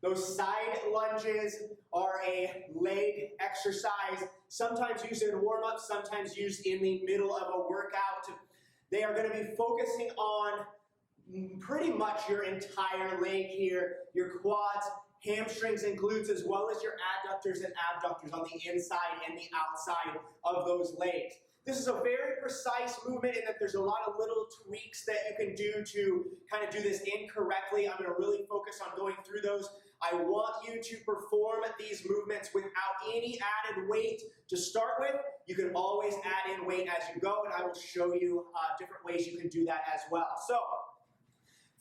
Those side lunges are a leg exercise, sometimes used in warm-up, sometimes used in the middle of a workout. They are going to be focusing on pretty much your entire leg here, your quads, hamstrings and glutes, as well as your adductors and abductors on the inside and the outside of those legs. This is a very precise movement in that there's a lot of little tweaks that you can do to kind of do this incorrectly. I'm going to really focus on going through those. I want you to perform these movements without any added weight to start with. You can always add in weight as you go, and I will show you different ways you can do that as well. So,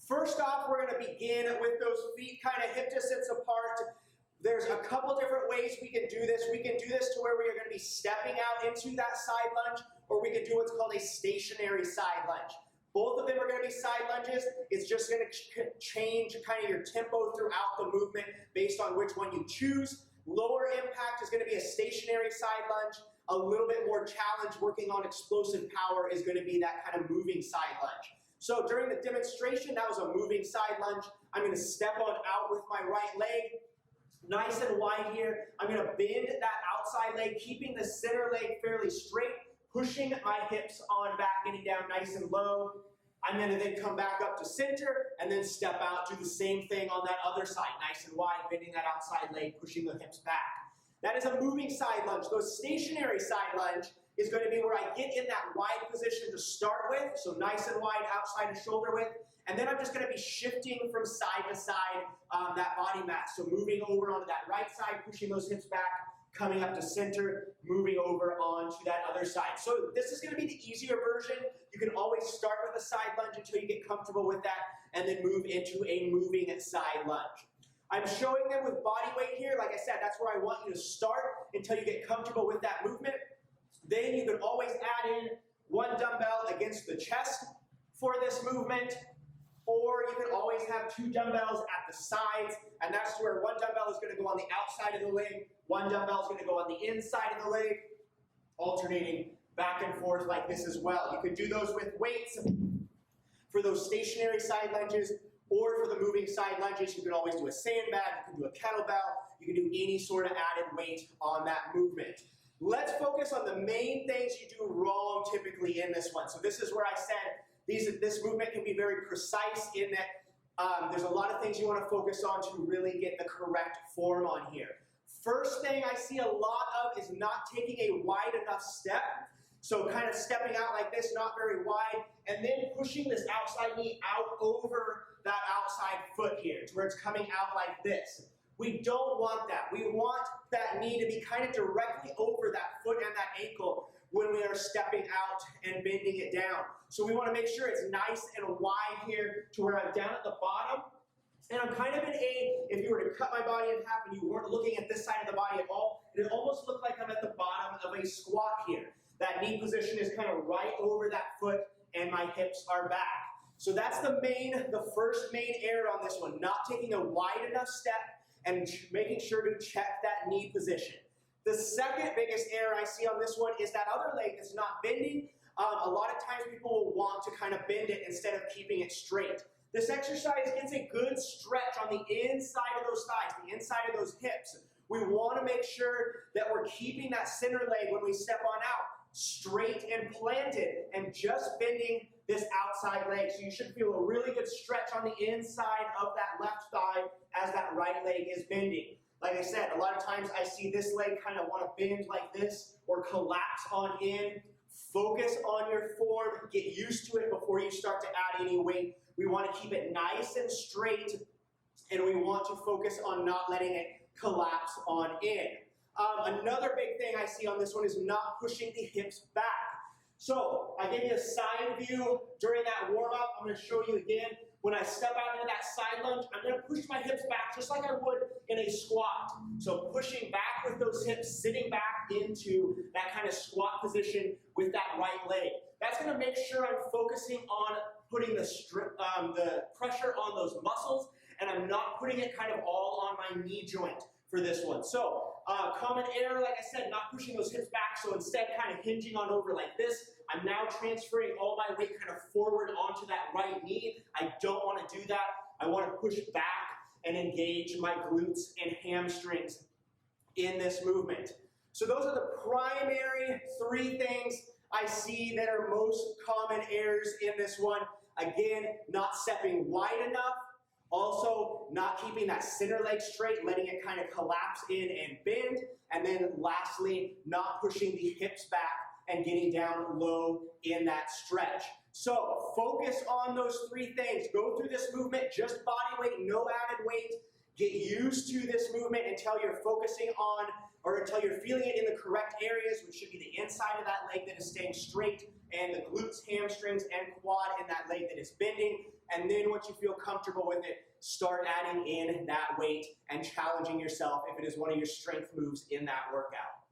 first off, we're going to begin with those feet kind of hip distance apart. There's a couple different ways we can do this. We can do this to where we are going to be stepping out into that side lunge, or we can do what's called a stationary side lunge. Both of them are going to be side lunges. It's just going to change kind of your tempo throughout the movement based on which one you choose. Lower impact is going to be a stationary side lunge. A little bit more challenge working on explosive power is going to be that kind of moving side lunge. So during the demonstration, that was a moving side lunge. I'm going to step on out with my right leg. Nice and wide here. I'm going to bend that outside leg, keeping the center leg fairly straight, pushing my hips on back, getting down nice and low. I'm going to then come back up to center and then step out, do the same thing on that other side, nice and wide, bending that outside leg, pushing the hips back. That is a moving side lunge. The stationary side lunge is going to be where I get in that wide position to start with, so nice and wide outside of shoulder width, and then I'm just going to be shifting from side to side that body mass, so moving over onto that right side, pushing those hips back, coming up to center, moving over onto that other side. So this is going to be the easier version. You can always start with a side lunge until you get comfortable with that, and then move into a moving side lunge. I'm showing them with body weight here. Like I said, that's where I want you to start until you get comfortable with that movement. Then you can always add in one dumbbell against the chest for this movement, or you can always have two dumbbells at the sides, and that's where one dumbbell is going to go on the outside of the leg, one dumbbell is going to go on the inside of the leg, alternating back and forth like this as well. You can do those with weights for those stationary side lunges, or for the moving side lunges. You can always do a sandbag, you can do a kettlebell, you can do any sort of added weight on that movement. Let's focus on the main things you do wrong typically in this one. So this is where I said this movement can be very precise in that there's a lot of things you want to focus on to really get the correct form on here. First thing I see a lot of is not taking a wide enough step. So kind of stepping out like this, not very wide, and then pushing this outside knee out over that outside foot here to where it's coming out like this. We don't want that. We want that knee to be kind of directly over that foot and that ankle when we are stepping out and bending it down. So we want to make sure it's nice and wide here to where I'm down at the bottom. And I'm kind of in a, if you were to cut my body in half and you weren't looking at this side of the body at all, it would almost look like I'm at the bottom of a squat here. That knee position is kind of right over that foot and my hips are back. So that's the first main error on this one, not taking a wide enough step and making sure to check that knee position. The second biggest error I see on this one is that other leg that's not bending. A lot of times people will want to kind of bend it instead of keeping it straight. This exercise gets a good stretch on the inside of those thighs, the inside of those hips. We want to make sure that we're keeping that center leg when we step on out straight and planted and just bending this outside leg. So you should feel a really good stretch on the inside of that left thigh as that right leg is bending. Like I said, a lot of times I see this leg kind of want to bend like this or collapse on in. Focus on your form. Get used to it before you start to add any weight. We want to keep it nice and straight, and we want to focus on not letting it collapse on in. Another big thing I see on this one is not pushing the hips back. So I gave you a side view during that warm-up. I'm going to show you again. When I step out into that side lunge, I'm going to push my hips back just like I would in a squat. So pushing back with those hips, sitting back into that kind of squat position with that right leg. That's going to make sure I'm focusing on putting the pressure on those muscles, and I'm not putting it kind of all on my knee joint for this one. So common error, like I said, not pushing those hips back, so instead kind of hinging on over like this. I'm now transferring all my weight kind of forward onto that right knee. I don't want to do that. I want to push back and engage my glutes and hamstrings in this movement. So those are the primary 3 things I see that are most common errors in this one. Again, not stepping wide enough. Also, not keeping that center leg straight, letting it kind of collapse in and bend. And then lastly, not pushing the hips back and getting down low in that stretch. So focus on those 3 things. Go through this movement, just body weight, no added weight. Get used to this movement until you're focusing on, or until you're feeling it in the correct areas, which should be the inside of that leg that is staying straight, and the glutes, hamstrings, and quad in that leg that is bending. And then once you feel comfortable with it, start adding in that weight and challenging yourself if it is one of your strength moves in that workout.